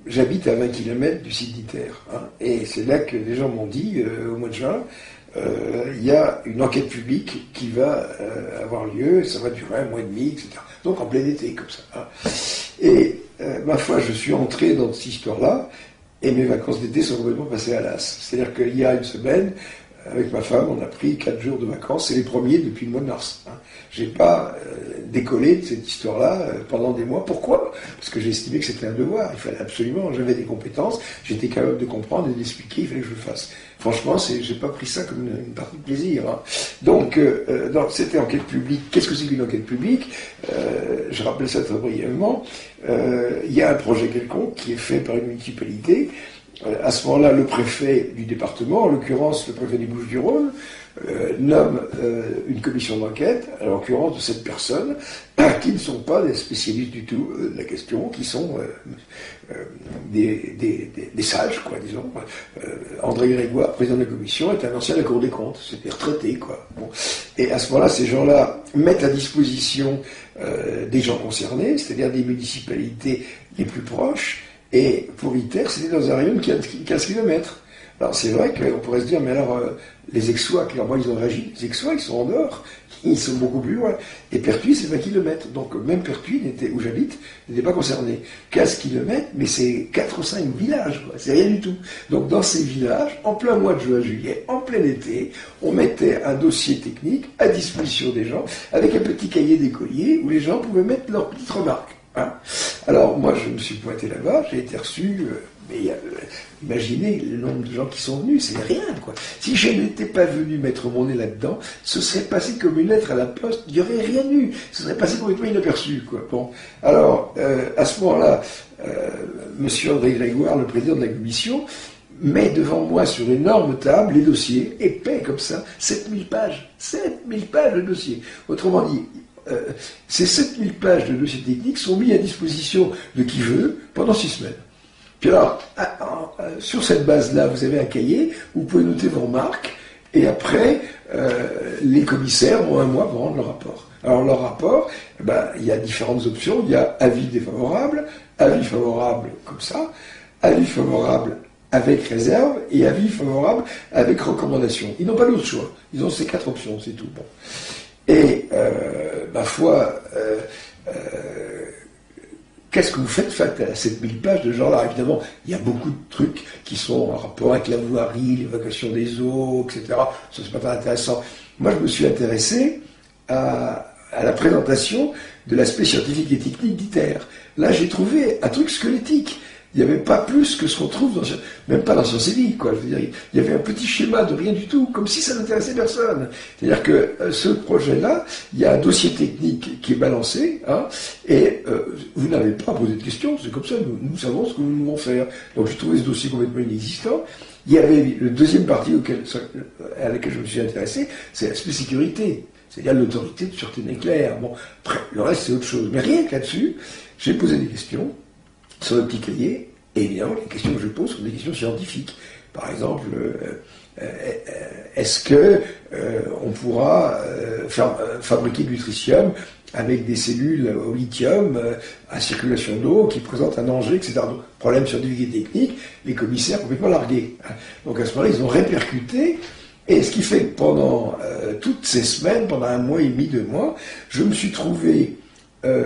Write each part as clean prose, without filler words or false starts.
j'habite à 20 km du site d'ITER, hein, et c'est là que les gens m'ont dit, au mois de juin, il y a une enquête publique qui va avoir lieu, ça va durer un mois et demi, etc. Donc en plein été, comme ça. Hein. Et ma foi, je suis entré dans cette histoire-là, et mes vacances d'été sont complètement passées à l'as. C'est-à-dire qu'il y a une semaine, avec ma femme, on a pris 4 jours de vacances, c'est les premiers depuis le mois de mars. Hein. J'ai pas décollé de cette histoire-là pendant des mois. Pourquoi? Parce que j'ai estimé que c'était un devoir. Il fallait absolument, j'avais des compétences, j'étais capable de comprendre et d'expliquer, il fallait que je le fasse. Franchement, j'ai pas pris ça comme une partie de plaisir. Hein. Donc, c'était enquête publique. Qu'est-ce que c'est qu'une enquête publique? Je rappelle ça très brièvement. Il y a un projet quelconque qui est fait par une municipalité. À ce moment-là, le préfet du département, en l'occurrence le préfet des Bouches-du-Rhône, nomme une commission d'enquête, à l'occurrence de 7 personnes, qui ne sont pas des spécialistes du tout de la question, qui sont des sages, quoi, disons. André Grégoire, président de la commission, est un ancien de la Cour des comptes, c'était retraité, quoi. Bon. Et à ce moment-là, ces gens-là mettent à disposition des gens concernés, c'est-à-dire des municipalités les plus proches. Et pour ITER, c'était dans un rayon de 15 km. Alors c'est vrai qu'on pourrait se dire, mais alors les Aixois, clairement ils ont réagi. Les Aixois, ils sont en dehors, ils sont beaucoup plus loin. Et Pertuis, c'est 20 km. Donc même Pertuis, où j'habite, n'était pas concerné. 15 km, mais c'est 4 ou 5 villages, quoi. C'est rien du tout. Donc dans ces villages, en plein mois de juin-juillet, en plein été, on mettait un dossier technique à disposition des gens, avec un petit cahier d'écolier où les gens pouvaient mettre leurs petites remarques. Hein. Alors moi je me suis pointé là-bas, j'ai été reçu, mais imaginez le nombre de gens qui sont venus, c'est rien quoi. Si je n'étais pas venu mettre mon nez là-dedans, ce serait passé comme une lettre à la poste, il n'y aurait rien eu, ce serait passé complètement inaperçu quoi. Bon, alors à ce moment-là, Monsieur André Grégoire, le président de la commission, met devant moi sur une énorme table les dossiers, épais comme ça, 7000 pages de dossiers. Autrement dit, ces 7000 pages de dossiers techniques sont mis à disposition de qui veut pendant 6 semaines. Puis alors, sur cette base-là, vous avez un cahier où vous pouvez noter vos remarques, et après, les commissaires ont un mois pour rendre leur rapport. Alors leur rapport, il y a différentes options. Il y a avis défavorable, avis favorable comme ça, avis favorable avec réserve, et avis favorable avec recommandation. Ils n'ont pas d'autre choix. Ils ont ces 4 options, c'est tout. Bon. Et, ma foi, qu'est-ce que vous faites face à 7000 pages de genre-là? Évidemment, il y a beaucoup de trucs qui sont en rapport avec la voirie, l'évacuation des eaux, etc. Ça, c'est pas très intéressant. Moi, je me suis intéressé à la présentation de l'aspect scientifique et technique d'ITER. Là, j'ai trouvé un truc squelettique. Il n'y avait pas plus que ce qu'on trouve, même pas dans Sciences et Vie, quoi. Je veux dire, il y avait un petit schéma de rien du tout, comme si ça n'intéressait personne. C'est-à-dire que ce projet-là, il y a un dossier technique qui est balancé, hein, et vous n'avez pas à poser de questions, c'est comme ça, nous savons ce que nous devons faire. Donc j'ai trouvé ce dossier complètement inexistant. Il y avait le deuxième partie à laquelle je me suis intéressé, c'est l'aspect sécurité, c'est-à-dire l'autorité de sûreté nucléaire. Bon, après, le reste c'est autre chose. Mais rien que là-dessus, j'ai posé des questions sur le petit cahier, et évidemment, les questions que je pose sont des questions scientifiques. Par exemple, est-ce que on pourra fabriquer du tritium avec des cellules au lithium à circulation d'eau qui présentent un danger, etc. Donc, problème scientifique et technique, les commissaires complètement largués. Donc à ce moment-là, ils ont répercuté, et ce qui fait que pendant toutes ces semaines, pendant 1 mois et demi, 2 mois, je me suis trouvé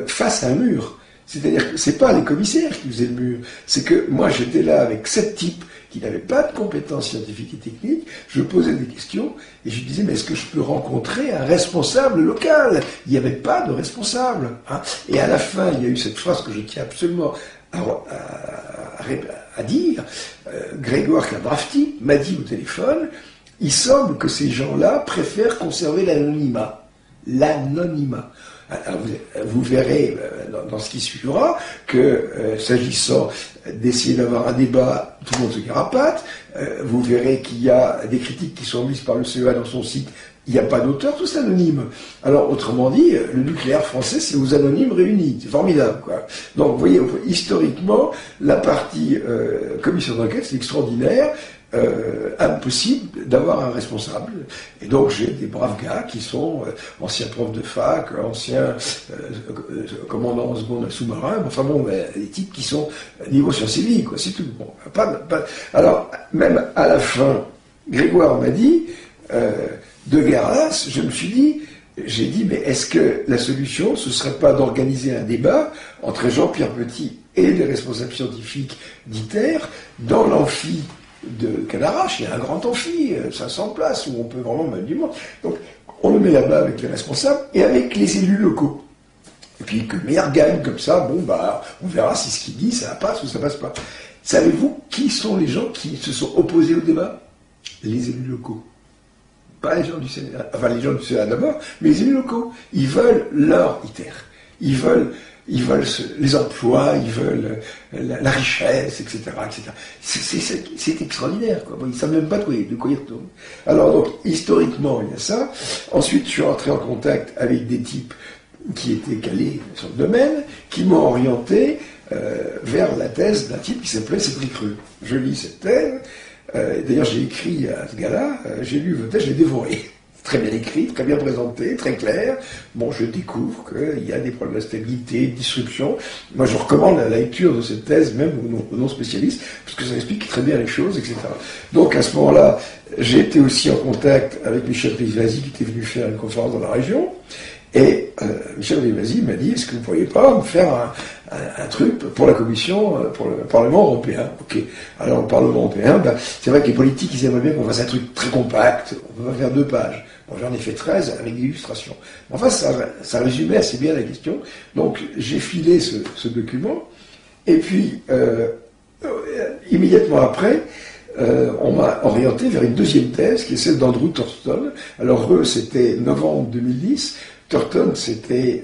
face à un mur. C'est-à-dire que c'est pas les commissaires qui faisaient le mur, c'est que moi j'étais là avec 7 types qui n'avaient pas de compétences scientifiques et techniques, je posais des questions et je disais mais est-ce que je peux rencontrer un responsable local? Il n'y avait pas de responsable. Hein. Et à la fin, il y a eu cette phrase que je tiens absolument à dire. Grégoire Cabrafti m'a dit au téléphone, il semble que ces gens-là préfèrent conserver l'anonymat. L'anonymat. Alors vous verrez dans ce qui suivra que s'agissant d'essayer d'avoir un débat, tout le monde se carapate. Vous verrez qu'il y a des critiques qui sont mises par le CEA dans son site. Il n'y a pas d'auteur, tout c'est anonyme. Alors autrement dit, le nucléaire français, c'est aux anonymes réunis. C'est formidable, quoi. Donc vous voyez, historiquement, la partie commission d'enquête, c'est extraordinaire. impossible d'avoir un responsable. Et donc j'ai des braves gars qui sont anciens profs de fac, anciens commandants en seconde sous-marin, enfin bon, des types qui sont niveau sciences et vie, quoi, c'est tout. Bon, alors, même à la fin, Grégoire m'a dit, de Garas, je me suis dit, j'ai dit, mais est-ce que la solution, ce serait pas d'organiser un débat entre Jean-Pierre Petit et les responsables scientifiques d'ITER dans l'amphi de Cadarache? Il y a un grand amphi, 500 places, où on peut vraiment mettre du monde. Donc, on le met là-bas avec les responsables et avec les élus locaux. Et puis, que le meilleur gagne comme ça, bon, bah, on verra si ce qu'il dit, ça passe ou ça passe pas. Savez-vous qui sont les gens qui se sont opposés au débat? Les élus locaux. Pas les gens du Sénat, enfin les gens du Sénat d'abord, mais les élus locaux. Ils veulent leur ITER. Ils veulent les emplois, ils veulent la richesse, etc., etc. C'est extraordinaire, quoi. Bon, ils ne savent même pas de quoi ils retournent. Alors donc, historiquement, il y a ça. Ensuite, je suis entré en contact avec des types qui étaient calés sur le domaine, qui m'ont orienté vers la thèse d'un type qui s'appelait Cédric Reux. Je lis cette thèse. D'ailleurs, j'ai écrit à ce gars-là, j'ai lu votre thèse, je l'ai dévoré. Très bien écrit, très bien présenté, très clair. Bon, je découvre qu'il y a des problèmes de stabilité, de disruption. Moi, je recommande la lecture de cette thèse, même aux non-spécialistes, parce que ça explique très bien les choses, etc. Donc, à ce moment-là, j'ai été aussi en contact avec Michel Rivasi, qui était venu faire une conférence dans la région. Et Michel Rivasi m'a dit, est-ce que vous ne pourriez pas me faire un truc pour la commission, pour le Parlement européen? Ok. Alors, le Parlement européen, ben, c'est vrai que les politiques, ils aimeraient bien qu'on fasse un truc très compact, on peut pas faire 2 pages. Bon, j'en ai fait 13 avec des illustrations. Enfin, ça résumait assez bien la question. Donc, j'ai filé ce document, et puis, immédiatement après, on m'a orienté vers une deuxième thèse, qui est celle d'Andrew Thurston. Alors, eux, c'était novembre 2010, Thornton, c'était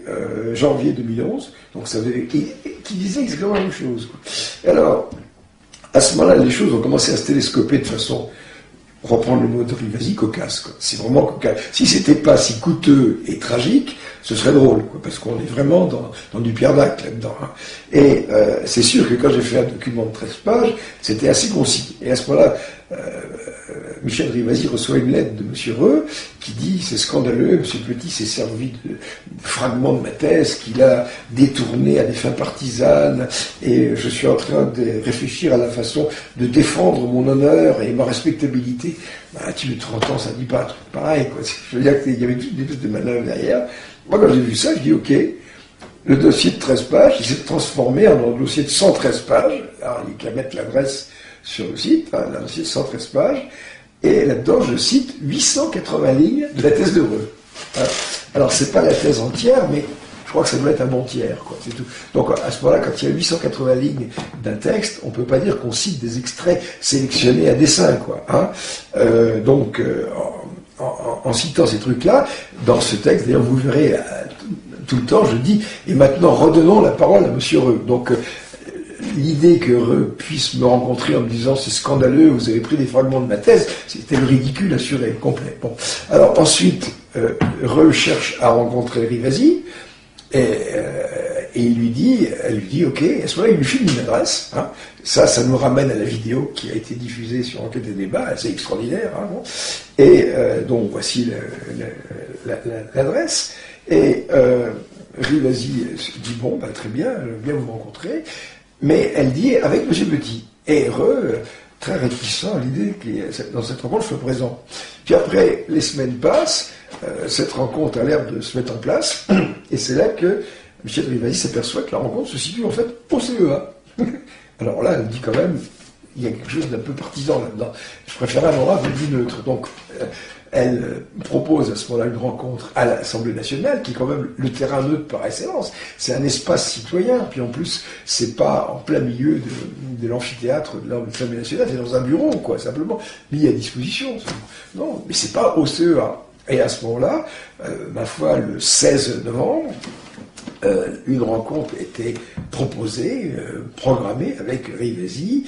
janvier 2011, donc ça avait, qui disait exactement la même chose, quoi. Et alors, à ce moment-là, les choses ont commencé à se télescoper de façon, pour reprendre le mot de Rivasi, cocasse, quoi. C'est vraiment cocasse. Si c'était pas si coûteux et tragique, ce serait drôle, quoi, parce qu'on est vraiment dans du Pierre Dac là-dedans, hein. Et c'est sûr que quand j'ai fait un document de 13 pages, c'était assez concis. Et à ce moment-là, Michel Rivasi reçoit une lettre de M. Reux qui dit c'est scandaleux, M. Petit s'est servi de fragments de ma thèse qu'il a détourné à des fins partisanes et je suis en train de réfléchir à la façon de défendre mon honneur et ma respectabilité. Un type de 30 ans, ça ne dit pas un truc pareil, quoi. Je veux dire qu'il y avait toutes des petites manœuvres derrière. Moi, quand j'ai vu ça, je dis ok. Le dossier de 13 pages, il s'est transformé en un dossier de 113 pages. Alors, il n'y a qu'à mettre l'adresse sur le site, hein, un dossier de 113 pages. Et là-dedans, je cite 880 lignes de la thèse de Reux. Alors, c'est pas la thèse entière, mais je crois que ça doit être un bon tiers, quoi, c'est tout. Donc, à ce moment-là, quand il y a 880 lignes d'un texte, on peut pas dire qu'on cite des extraits sélectionnés à dessein, quoi, hein. Donc, en citant ces trucs-là, dans ce texte, d'ailleurs, vous verrez, tout le temps, je dis, et maintenant, redonnons la parole à M. Reux. Donc, l'idée que Reux puisse me rencontrer en me disant c'est scandaleux, vous avez pris des fragments de ma thèse, c'était le ridicule assuré, complet. Bon. Alors ensuite, Reux cherche à rencontrer Rivasi, et elle lui dit ok, à ce moment-là, il lui file une adresse, hein. Ça nous ramène à la vidéo qui a été diffusée sur Enquête et Débat, c'est extraordinaire, hein, bon. Et donc voici l'adresse, et Rivasi dit bon, bah, très bien, je veux bien vous rencontrer. Mais elle dit avec M. Petit. Et Reux, très réticent à l'idée que dans cette rencontre, je sois présent. Puis après, les semaines passent, cette rencontre a l'air de se mettre en place, et c'est là que Michel Rivasi s'aperçoit que la rencontre se situe en fait au CEA. Alors là, elle dit quand même, il y a quelque chose d'un peu partisan là-dedans. Je préférais un endroit plus neutre. Donc, elle propose à ce moment-là une rencontre à l'Assemblée nationale, qui est quand même le terrain neutre par excellence. C'est un espace citoyen, puis en plus, c'est pas en plein milieu de l'amphithéâtre de l'Assemblée nationale, c'est dans un bureau, quoi, simplement, mis à disposition. Non, mais c'est pas au CEA. Et à ce moment-là, ma foi, le 16 novembre, une rencontre était proposée, programmée avec Rivasi,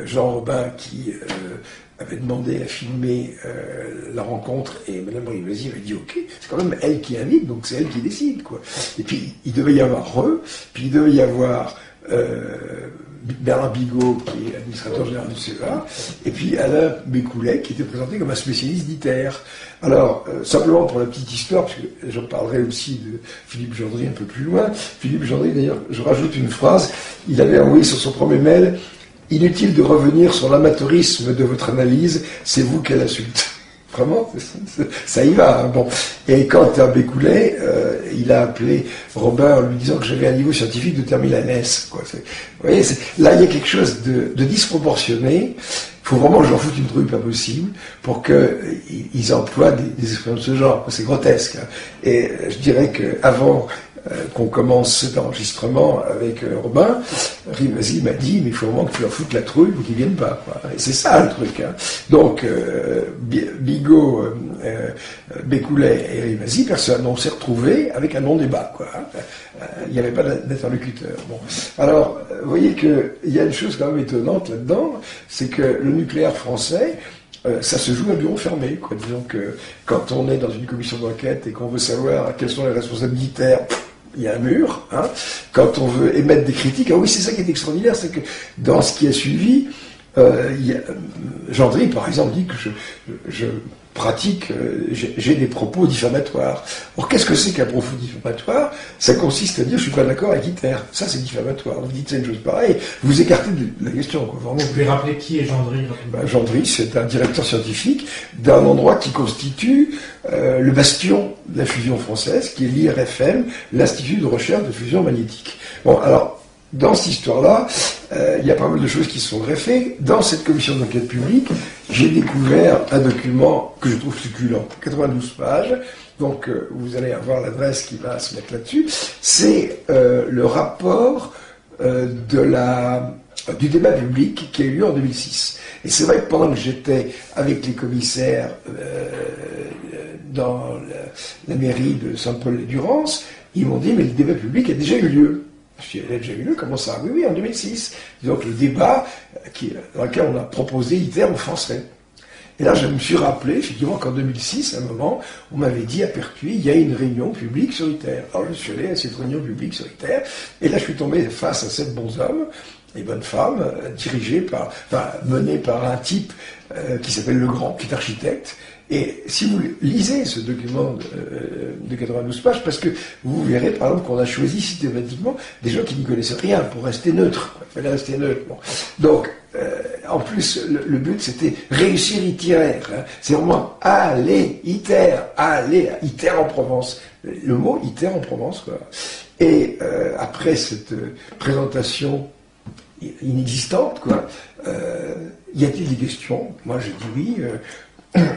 Jean Robin qui avait demandé à filmer la rencontre et Madame Rivasi avait dit ok, c'est quand même elle qui invite, donc c'est elle qui décide, quoi. Et puis il devait y avoir puis il devait y avoir Bernard Bigot, qui est administrateur général du CEA, et puis Alain Bécoulet, qui était présenté comme un spécialiste d'ITER. Alors, simplement pour la petite histoire, parce que j'en parlerai aussi de Philippe Gendry un peu plus loin. Philippe Gendry, d'ailleurs, je rajoute une phrase, il avait envoyé sur son premier mail « Inutile de revenir sur l'amateurisme de votre analyse, c'est vous qu'elle insulte ». Vraiment, ça y va. Hein, bon. Et quant à Bécoulet, il a appelé Robin en lui disant que j'avais un niveau scientifique de terminalesse. Quoi. Vous voyez, là, il y a quelque chose de disproportionné. Il faut vraiment que j'en foute une truc pas possible pour qu'ils emploient des expressions de ce genre. C'est grotesque. Hein. Et je dirais qu'avant qu'on commence cet enregistrement avec Robin, Rivasi m'a dit, mais il faut vraiment que tu leur foutes la trouille pour qu'ils viennent pas. Quoi. Et c'est ça le truc. Hein. Donc, Bigot, Bécoulet et Rivasi, personne, on s'est retrouvés avec un non-débat. Quoi. Il n'y avait pas d'interlocuteur. Bon. Alors, vous voyez qu'il y a une chose quand même étonnante là-dedans, c'est que le nucléaire français, ça se joue à bureau fermé. Quoi. Disons que quand on est dans une commission d'enquête et qu'on veut savoir quels sont les responsables militaires, il y a un mur. Hein. Quand on veut émettre des critiques, ah oui, c'est ça qui est extraordinaire, c'est que dans ce qui a suivi, Gendry, par exemple, dit que je pratique, j'ai des propos diffamatoires. Or, qu'est-ce que c'est qu'un propos diffamatoire? Ça consiste à dire je suis pas d'accord avec ITER. Ça, c'est diffamatoire. Vous dites une chose pareille, vous écartez de la question. Quoi. Vraiment, vous pouvez rappeler qui est Gendry? Gendry, c'est un directeur scientifique d'un endroit qui constitue le bastion de la fusion française, qui est l'IRFM, l'Institut de recherche de fusion magnétique. Bon, alors, dans cette histoire-là, il y a pas mal de choses qui se sont greffées. Dans cette commission d'enquête publique, j'ai découvert un document que je trouve succulent, 92 pages, donc vous allez avoir l'adresse qui va se mettre là-dessus. C'est le rapport du débat public qui a eu lieu en 2006. Et c'est vrai que pendant que j'étais avec les commissaires dans la mairie de Saint-Paul-et-Durance, ils m'ont dit « mais le débat public a déjà eu lieu ». Je dis, elle a déjà eu lieu, comment ça? Oui, oui, en 2006. Donc le débat dans lequel on a proposé ITER en français. Et là, je me suis rappelé, effectivement, qu'en 2006, à un moment, on m'avait dit à Pertuis, il y a une réunion publique sur ITER. Alors je suis allé à cette réunion publique sur ITER, et là je suis tombé face à 7 bons hommes et bonnes femmes, menés par un type qui s'appelle Legrand, qui est architecte. Et si vous lisez ce document de 92 pages, parce que vous verrez par exemple qu'on a choisi systématiquement des gens qui n'y connaissaient rien pour rester neutres. Il fallait rester neutre. Bon. Donc, en plus, le but c'était réussir itinéraire. Hein. C'est vraiment aller, ITER en Provence. Le mot ITER en Provence, quoi. Et après cette présentation inexistante, quoi, y a-t-il des questions? Moi, je dis oui.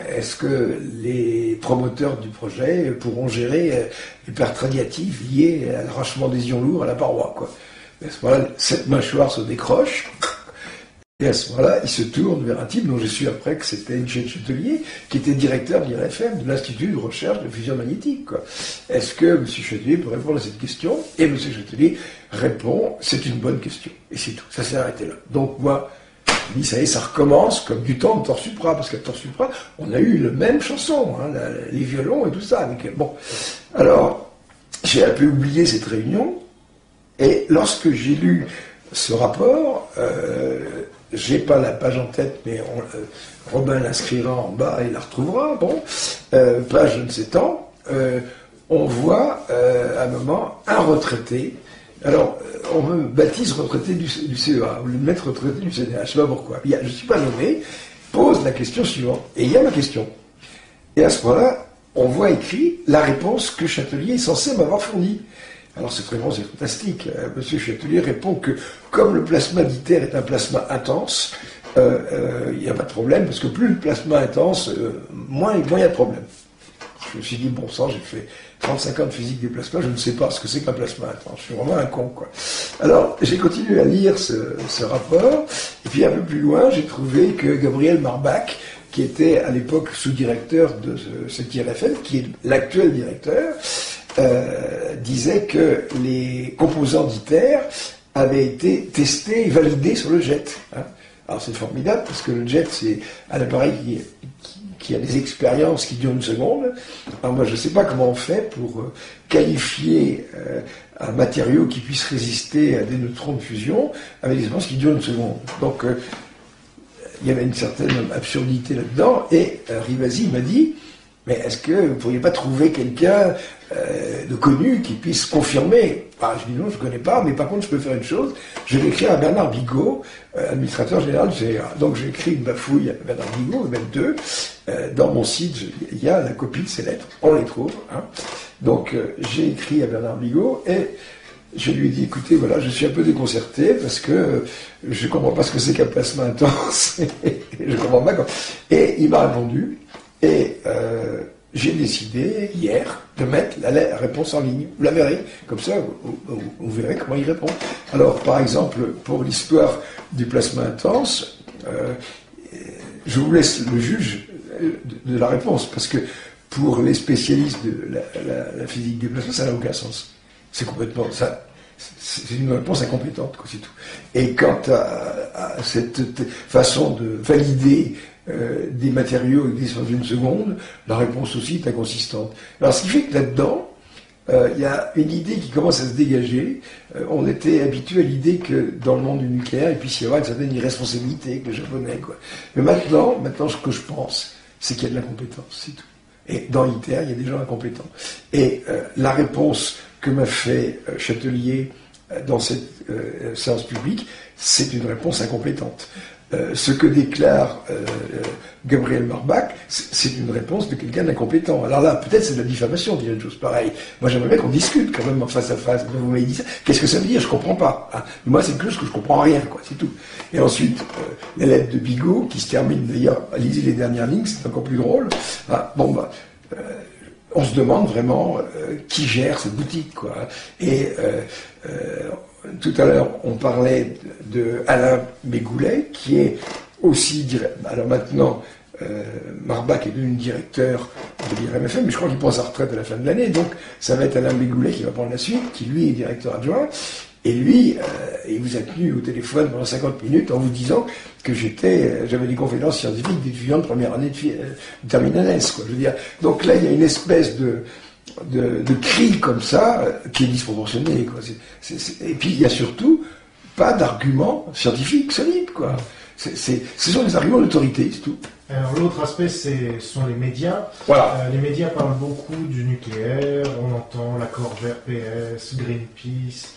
Est-ce que les promoteurs du projet pourront gérer les pertes radiatives liées à l'arrachement des ions lourds à la paroi, quoi? À ce moment-là, cette mâchoire se décroche, et à ce moment-là, il se tourne vers un type dont j'ai su après que c'était Michel Chatelier, qui était directeur de l'IRFM, de l'Institut de recherche de fusion magnétique, quoi. Est-ce que M. Chatelier peut répondre à cette question? Et M. Chatelier répond, c'est une bonne question. Et c'est tout. Ça s'est arrêté là. Donc moi, je dis, ça y est, ça recommence comme du temps de Torsupra, parce qu'à Torsupra, on a eu la même chanson, hein, les violons et tout ça. Bon, alors, j'ai un peu oublié cette réunion, et lorsque j'ai lu ce rapport, j'ai pas la page en tête, mais Robin l'inscrira en bas et la retrouvera, bon, page je ne sais tant, on voit à un moment un retraité. Alors, on me baptise retraité du CEA, ou le maître retraité du CNRH, je ne sais pas pourquoi. Je ne suis pas nommé, pose la question suivante, et il y a ma question. Et à ce moment-là, on voit écrit la réponse que Chatelier est censé m'avoir fournie. Alors cette réponse est fantastique. Monsieur Chatelier répond que, comme le plasma d'ITER est un plasma intense, il n'y a pas de problème, parce que plus le plasma est intense, moins il y a de problème. Je me suis dit, bon sang, j'ai fait 35 ans de physique des plasmas, je ne sais pas ce que c'est qu'un plasma intense. Je suis vraiment un con, quoi. Alors, j'ai continué à lire ce rapport, et puis un peu plus loin, j'ai trouvé que Gabriel Marbach, qui était à l'époque sous-directeur de cet IRFM, qui est l'actuel directeur, disait que les composants d'ITER avaient été testés et validés sur le jet. Hein. Alors c'est formidable parce que le jet, c'est un appareil qui a des expériences qui durent une seconde. Alors moi, je ne sais pas comment on fait pour qualifier un matériau qui puisse résister à des neutrons de fusion avec des expériences qui durent une seconde. Donc il y avait une certaine absurdité là-dedans, et Rivasi m'a dit, mais est-ce que vous ne pourriez pas trouver quelqu'un de connu qui puisse confirmer? Je dis non, je ne connais pas, mais par contre je peux faire une chose, je vais écrire à Bernard Bigot, administrateur général du CEA. Donc j'ai écrit une bafouille à Bernard Bigot, même deux. Dans mon site, il y a la copie de ces lettres, on les trouve. Donc j'ai écrit à Bernard Bigot, et je lui ai dit, écoutez, voilà, je suis un peu déconcerté parce que je ne comprends pas ce que c'est qu'un plasma intense. Je comprends pas quoi. Et il m'a répondu, et j'ai décidé hier de mettre la réponse en ligne. Vous la verrez, comme ça vous verrez comment il répond. Alors par exemple, pour l'histoire du plasma intense, je vous laisse le juge de la réponse, parce que pour les spécialistes de la physique des plasmas, ça n'a aucun sens. C'est complètement ça. C'est une réponse incompétente, quoi, c'est tout. Et quant à cette façon de valider des matériaux avec des distances d'une seconde, la réponse aussi est inconsistante. Alors ce qui fait que là-dedans, il y a une idée qui commence à se dégager. On était habitué à l'idée que dans le monde du nucléaire, il puisse y avoir une certaine irresponsabilité avec les Japonais, quoi. Mais maintenant, ce que je pense, c'est qu'il y a de l'incompétence, c'est tout. Et dans ITER, il y a des gens incompétents. Et la réponse que m'a fait Châtelier dans cette séance publique, c'est une réponse incompétente. Ce que déclare Gabriel Marbach, c'est une réponse de quelqu'un d'incompétent. Alors là, peut-être c'est de la diffamation de dire une chose pareille. Moi, j'aimerais bien qu'on discute quand même en face à face. Vous m'avez dit ça. Qu'est-ce que ça veut dire? Je comprends pas. Moi, c'est quelque chose que je comprends rien, quoi. C'est tout. Et ensuite, la lettre de Bigot, qui se termine d'ailleurs, lisez les dernières lignes, c'est encore plus drôle. On se demande vraiment qui gère cette boutique, quoi. Et tout à l'heure, on parlait de Alain Bégoulet, qui est aussi... Alors maintenant, Marbach est devenu directeur de l'IRMFM, mais je crois qu'il prend sa retraite à la fin de l'année, donc ça va être Alain Bégoulet qui va prendre la suite, qui lui est directeur adjoint. Et lui, il vous a tenu au téléphone pendant 50 minutes en vous disant que j'avais des conférences scientifiques d'étudiants de première année de terminale S, quoi. Je veux dire. Donc là, il y a une espèce de cri comme ça qui est disproportionné, quoi. Et puis il y a surtout pas d'arguments scientifiques solides, quoi. Ce sont des arguments d'autorité, c'est tout. Alors l'autre aspect, ce sont les médias. Voilà. Les médias parlent beaucoup du nucléaire, on entend l'accord vert PS, Greenpeace,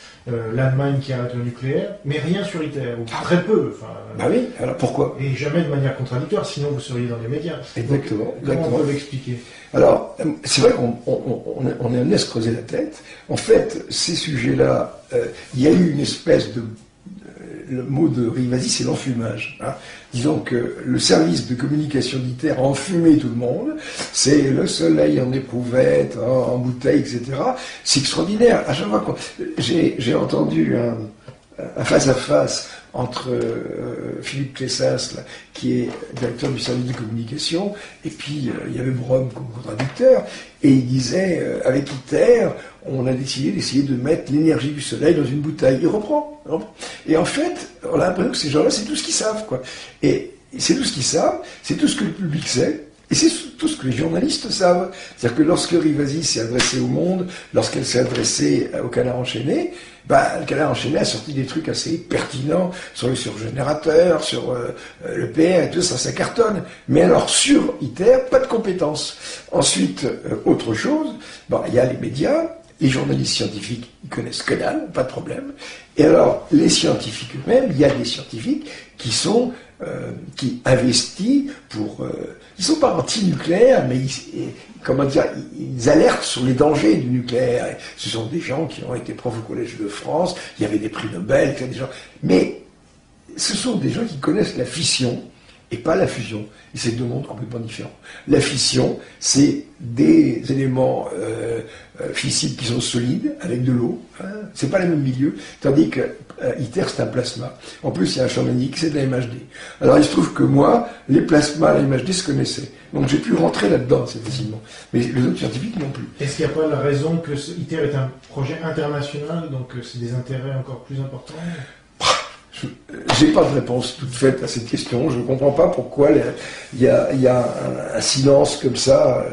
l'Allemagne qui arrête le nucléaire, mais rien sur ITER, ou très peu. Bah oui, alors pourquoi? Et jamais de manière contradictoire, sinon vous seriez dans les médias. Exactement. Comment on peut l'expliquer? Alors, c'est vrai qu'on est amené à se creuser la tête. En fait, ces sujets-là, il y a eu une espèce de... Le mot de Rivasi, c'est l'enfumage. Disons que le service de communication d'ITER a enfumé tout le monde. C'est le soleil en éprouvette, en bouteille, etc. C'est extraordinaire. À chaque fois j'ai entendu un face-à-face entre Philippe Clessas, là, qui est directeur du service de communication, et puis il y avait Brom comme contradicteur, et il disait, avec ITER, on a décidé d'essayer de mettre l'énergie du soleil dans une bouteille. Il reprend. Et en fait, on a l'impression que ces gens-là, c'est tout ce qu'ils savent, quoi. Et c'est tout ce qu'ils savent, c'est tout ce que le public sait, et c'est tout ce que les journalistes savent. C'est-à-dire que lorsque Rivasi s'est adressé au Monde, lorsqu'elle s'est adressée au Canard enchaîné, le Canard enchaîné a sorti des trucs assez pertinents sur le surgénérateur, sur le PR et tout ça, ça cartonne. Mais alors sur ITER, pas de compétences. Ensuite, autre chose, il y a les médias, les journalistes scientifiques, ils connaissent que dalle, pas de problème. Et alors, les scientifiques eux-mêmes, il y a des scientifiques qui sont qui investissent pour... ils sont pas anti-nucléaires, mais ils alertent sur les dangers du nucléaire. Et ce sont des gens qui ont été profs au Collège de France, il y avait des prix Nobel, des gens... Mais ce sont des gens qui connaissent la fission et pas la fusion. Et c'est deux mondes complètement différents. La fission, c'est des éléments fissiles qui sont solides, avec de l'eau. C'est pas le même milieu. Tandis que ITER, c'est un plasma. En plus, il y a un champ magnétique, c'est de la MHD. Alors, il se trouve que moi, les plasmas, la MHD se connaissaient. Donc, j'ai pu rentrer là-dedans assez facilement. Mais les autres scientifiques non plus. Est-ce qu'il n'y a pas la raison que ITER est un projet international, donc c'est des intérêts encore plus importants? J'ai pas de réponse toute faite à cette question. Je ne comprends pas pourquoi il y a un silence comme ça.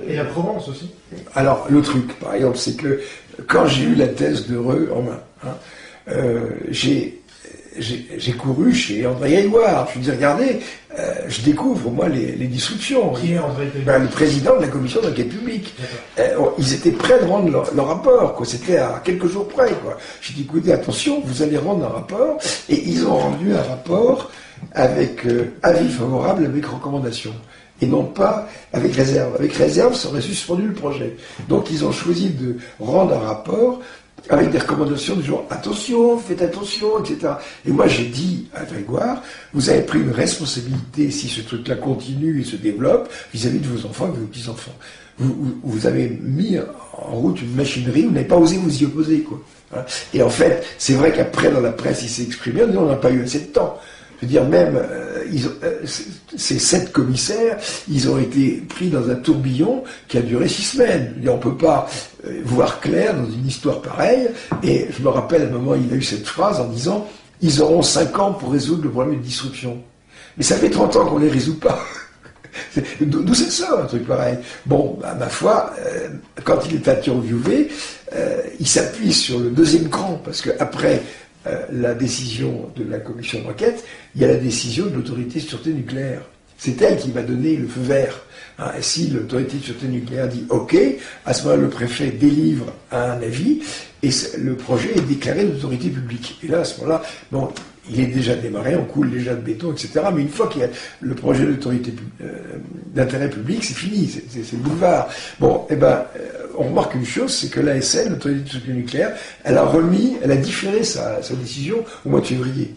Et la Provence aussi. Alors, le truc, par exemple, c'est que quand j'ai eu la thèse de Reux en main, j'ai couru chez André Grégoire. Je lui ai dit, regardez, je découvre, moi, les disruptions. Qui est André Grégoire? Le président de la commission d'enquête publique. Ils étaient prêts de rendre leur rapport, quoi. C'était à quelques jours près, quoi. J'ai dit, écoutez, attention, vous allez rendre un rapport. Et ils ont rendu un rapport avec avis favorable, avec recommandation. Et non pas avec réserve. Avec réserve, ça aurait suspendu le projet. Donc, ils ont choisi de rendre un rapport avec des recommandations du genre attention, faites attention, etc. Et moi j'ai dit à Grégoire, vous avez pris une responsabilité si ce truc-là continue et se développe vis-à-vis de vos enfants et de vos petits-enfants. Vous avez mis en route une machinerie, vous n'avez pas osé vous y opposer, quoi. Et en fait, c'est vrai qu'après dans la presse il s'est exprimé, on n'a pas eu assez de temps. Je veux dire, même ces 7 commissaires, ils ont été pris dans un tourbillon qui a duré 6 semaines. Je veux dire, on ne peut pas voir clair dans une histoire pareille. Et je me rappelle à un moment, il a eu cette phrase en disant « Ils auront 5 ans pour résoudre le problème de disruption ». Mais ça fait 30 ans qu'on ne les résout pas. D'où c'est ça, un truc pareil? Bon, ma foi, quand il est interviewé, il s'appuie sur le deuxième cran, parce qu'après la décision de la commission d'enquête, il y a la décision de l'autorité de sûreté nucléaire. C'est elle qui va donner le feu vert. Et si l'autorité de sûreté nucléaire dit OK, à ce moment-là, le préfet délivre un avis et le projet est déclaré d'autorité publique. Et là, à ce moment-là, bon, il est déjà démarré, on coule déjà de béton, etc. Mais une fois qu'il y a le projet d'autorité d'intérêt public, c'est fini, c'est le boulevard. Bon, on remarque une chose, c'est que l'ASN, l'autorité de sûreté nucléaire, elle a différé sa décision au mois de février.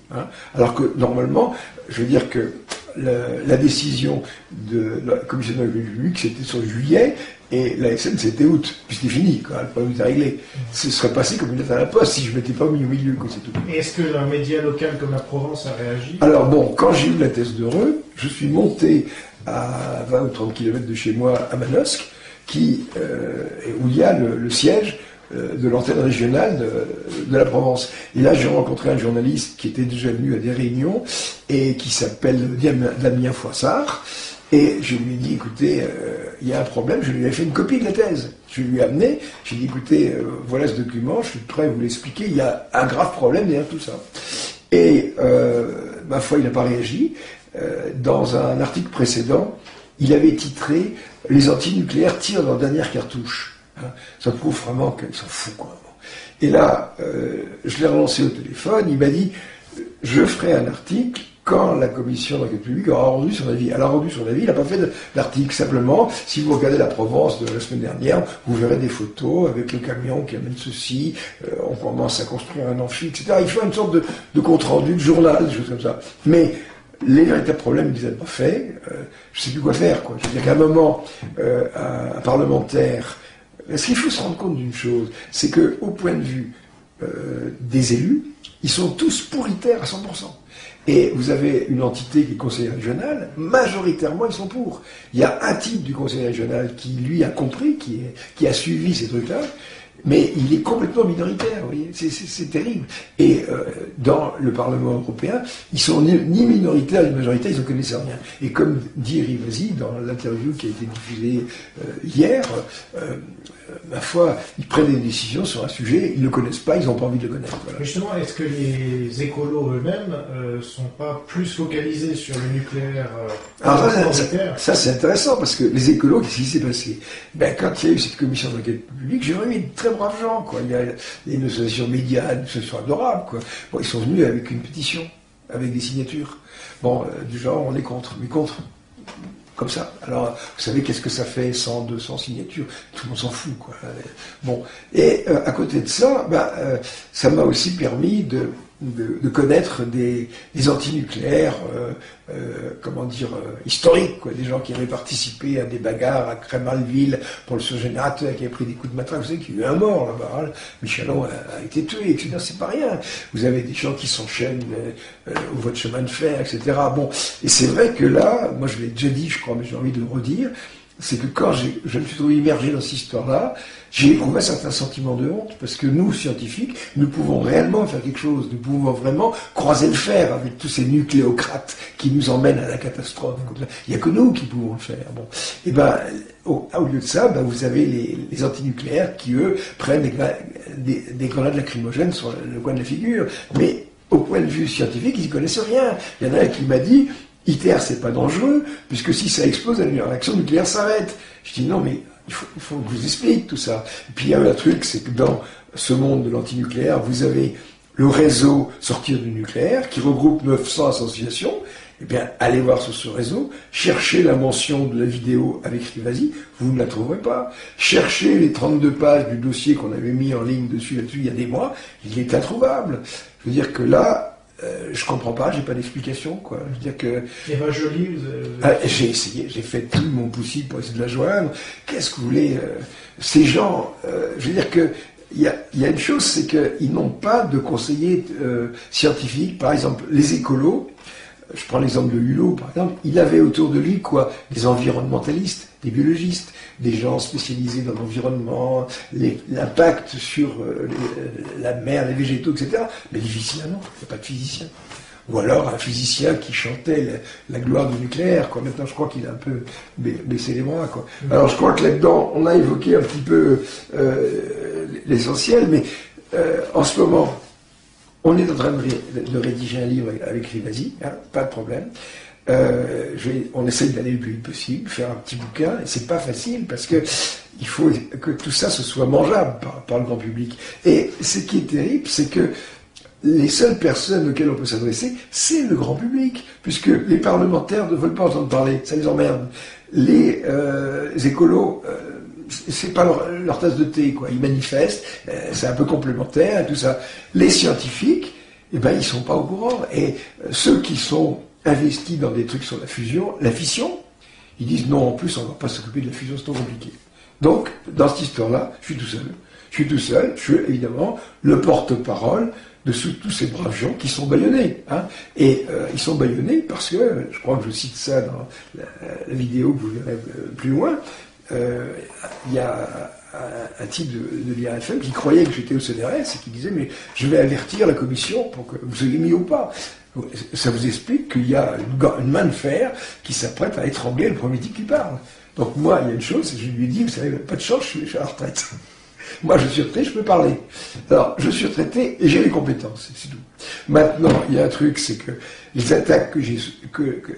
Alors que normalement, je veux dire que la décision de la commission d'enquête publique, c'était sur juillet, et l'ASN, c'était août. Puis c'était fini, quoi. Le problème était réglé. Ce serait passé comme une lettre à la poste si je ne m'étais pas mis au milieu, quoi, c'est tout. Et est-ce qu'un média local comme la Provence a réagi? Alors bon, quand j'ai eu la thèse de Reux, je suis monté à 20 ou 30 km de chez moi, à Manosque, où il y a le siège de l'antenne régionale de la Provence. Et là, j'ai rencontré un journaliste qui était déjà venu à des réunions et qui s'appelle Damien Foissard. Et je lui ai dit, écoutez, il y a un problème, je lui ai fait une copie de la thèse. Je lui ai amené, j'ai dit, écoutez, voilà ce document, je suis prêt à vous l'expliquer, il y a un grave problème derrière tout ça. Et, ma foi, il n'a pas réagi. Dans un article précédent, il avait titré « Les antinucléaires tirent leur dernière cartouche ». Ça prouve vraiment qu'ils s'en foutent, quoi. Et là, je l'ai relancé au téléphone, il m'a dit « Je ferai un article quand la commission d'enquête publique aura rendu son avis ». Elle a rendu son avis, il n'a pas fait d'article. Simplement, si vous regardez la Provence de la semaine dernière, vous verrez des photos avec le camion qui amène ceci, on commence à construire un amphi, etc. Il faut une sorte de compte-rendu, de journal, des choses comme ça. Mais les véritables problèmes, ils ne les avaient pas faits. Je ne sais plus quoi faire, quoi. Je veux dire qu'à un moment, un parlementaire... Parce qu'il faut se rendre compte d'une chose, c'est qu'au point de vue des élus, ils sont tous pourritaires à 100%. Et vous avez une entité qui est conseiller régional, majoritairement ils sont pour. Il y a un type du conseil régional qui, lui, a compris, qui a suivi ces trucs-là, mais il est complètement minoritaire, vous voyez, c'est terrible. Et dans le Parlement européen, ils sont ni minoritaires ni majoritaires, ils ne connaissent rien. Et comme dit Rivasi dans l'interview qui a été diffusée hier, ma foi, ils prennent des décisions sur un sujet, ils ne le connaissent pas, ils n'ont pas envie de le connaître. Voilà. Mais justement, est-ce que les écolos eux-mêmes sont pas plus focalisés sur le nucléaire Alors ça c'est intéressant, parce que les écolos, qu'est-ce qui s'est passé? Quand il y a eu cette commission d'enquête publique, j'ai remis de très braves gens, quoi. Il y a une association médiane, une association adorable, quoi. Bon, ils sont venus avec une pétition, avec des signatures. Bon, du genre, on est contre, mais contre. Comme ça. Alors, vous savez, qu'est-ce que ça fait 100, 200 signatures? Tout le monde s'en fout, quoi. Bon. Et à côté de ça, ça m'a aussi permis de connaître des antinucléaires, comment dire, historiques, quoi. Des gens qui avaient participé à des bagarres à Crémalville pour le surgénérateur, qui avaient pris des coups de matraque. Vous savez qu'il y a eu un mort là-bas. Michelon a été tué, etc. C'est pas rien. Vous avez des gens qui s'enchaînent au voie de chemin de fer, etc. Bon. Et c'est vrai que là, moi je l'ai déjà dit, je crois, mais j'ai envie de le redire, c'est que quand je me suis trouvé immergé dans cette histoire-là, j'ai éprouvé un certain sentiment de honte, parce que nous, scientifiques, nous pouvons réellement faire quelque chose, nous pouvons vraiment croiser le fer avec tous ces nucléocrates qui nous emmènent à la catastrophe. Il n'y a que nous qui pouvons le faire. Bon. Et ben, au lieu de ça, ben, vous avez les antinucléaires qui, eux, prennent des grenades lacrymogènes sur le coin de la figure. Mais au point de vue scientifique, ils ne connaissent rien. Il y en a un qui m'a dit, ITER, c'est pas dangereux, puisque si ça explose, la réaction nucléaire s'arrête. Je dis non, mais il faut que je vous explique tout ça. Et puis il y a un truc, c'est que dans ce monde de l'antinucléaire, vous avez le réseau Sortir du nucléaire, qui regroupe 900 associations. Eh bien, allez voir sur ce réseau, cherchez la mention de la vidéo avec Rivasi, vous ne la trouverez pas. Cherchez les 32 pages du dossier qu'on avait mis en ligne dessus là-dessus il y a des mois, il est introuvable. Je veux dire que là, je comprends pas, j'ai pas d'explication, quoi. Je veux dire que... Et ben joli, j'ai essayé, j'ai fait tout mon possible pour essayer de la joindre. Qu'est-ce que vous voulez ces gens, je veux dire que il y a une chose, c'est qu'ils n'ont pas de conseillers scientifiques. Par exemple, les écolos, je prends l'exemple de Hulot, par exemple, il avait autour de lui quoi? Des environnementalistes, des biologistes, des gens spécialisés dans l'environnement, l'impact sur la mer, les végétaux, etc. Mais les physiciens, non, il n'y a pas de physicien. Ou alors un physicien qui chantait la gloire du nucléaire, quoi. Maintenant, je crois qu'il a un peu baissé les bras, quoi. Alors, je crois que là-dedans, on a évoqué un petit peu l'essentiel, mais en ce moment, on est en train de rédiger un livre avec Rivasi, hein, pas de problème. On essaye d'aller le plus vite possible, faire un petit bouquin, et c'est pas facile parce que il faut que tout ça se soit mangeable par le grand public. Et ce qui est terrible, c'est que les seules personnes auxquelles on peut s'adresser, c'est le grand public, puisque les parlementaires ne veulent pas entendre parler, ça les emmerde. Les écolos, c'est pas leur tasse de thé, quoi. Ils manifestent, c'est un peu complémentaire et tout ça. Les scientifiques, eh ben, ils sont pas au courant. Et ceux qui sont investis dans des trucs sur la fission, ils disent non, en plus, on va pas s'occuper de la fusion, c'est trop compliqué. Donc, dans cette histoire-là, je suis tout seul. Je suis évidemment le porte-parole de tous ces braves gens qui sont bâillonnés. Hein. Et ils sont bâillonnés parce que, je crois que je cite ça dans la vidéo que vous verrez plus loin, il y a un type de l'IRFM qui croyait que j'étais au CNRS et qui disait mais je vais avertir la commission pour que vous soyez mis au pas. Ça vous explique qu'il y a une main de fer qui s'apprête à étrangler le premier type qui parle. Donc moi, il y a une chose, je lui ai dit, vous savez, pas de chance, je suis à la retraite. Moi, je suis retraité, je peux parler. Alors, je suis retraité et j'ai les compétences, c'est tout. Maintenant, il y a un truc, c'est que les attaques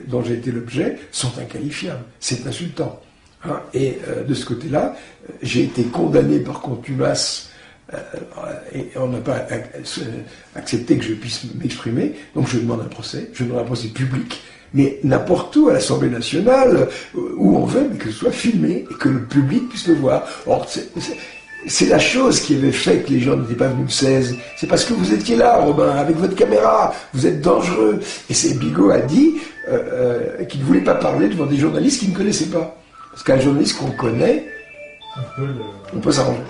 dont j'ai été l'objet sont inqualifiables. C'est insultant. Hein, et de ce côté-là, j'ai été condamné par contumace et on n'a pas accepté que je puisse m'exprimer. Donc, je demande un procès. Je demande un procès public. Mais n'importe où, à l'Assemblée nationale, où on veut, mais que ce soit filmé et que le public puisse le voir. Or, c'est la chose qui avait fait que les gens n'étaient pas venus le 16. C'est parce que vous étiez là, Robin, avec votre caméra. Vous êtes dangereux. Et c'est Bigot a dit qu'il ne voulait pas parler devant des journalistes qu'il ne connaissait pas. Parce qu'un journaliste qu'on connaît, on peut s'arranger.